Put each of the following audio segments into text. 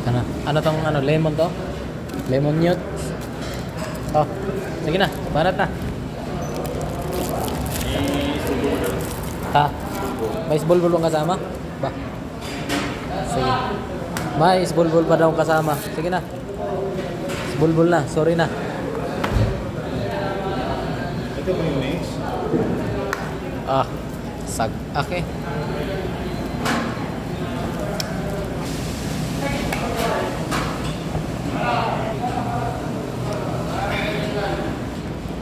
Ano tong ano, lemon to? Lemon newt. Oh, sige na, banat na. Ha? May isbulbul bang kasama? Ba? Sige. May isbulbul pa daw kasama. Sige na. Isbulbul na, sorry na. Ito ba yung next? Ah, okay.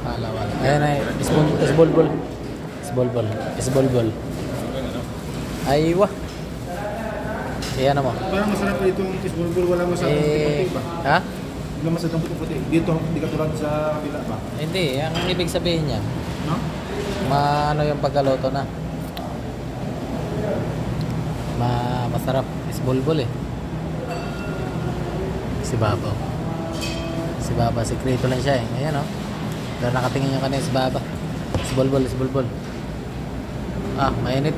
Wala. Ayan ay, isbulbul. Isbulbul. Aywa. Iyan mo. Parang masarap pa itong isbulbul, wala masyadong puti ba? Ha? Wala masyadong puti. Dito, hindi katulad sa kabila ba? Hindi, ang ibig sabihin niya, No? ano yung pagkaluto na. Masarap. Isbulbul eh. Si Baba, sikreto lang siya eh. Ayan o. Doon nakatingin yung kanina si Baba. Isbulbul. Ah, mainit.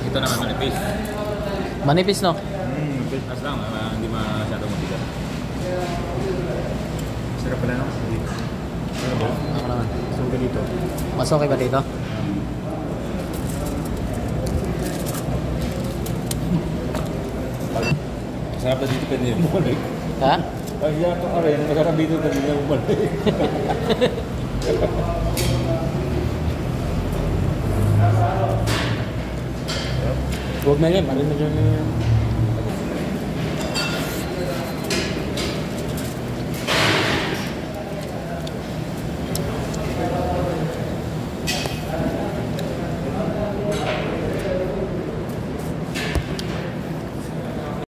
Ito naman manipis. Manipis no? As lang, hindi masyadong matigas. Sarap pala no? Dito. Ano ba? Ako naman. So, ganito. Mas okay ba dito? Masarap na dito pwede yung bumalik. Ha? Pag yan ito ka rin, masarap dito pwede yung bumalik. Huwag na yan, marinig yun.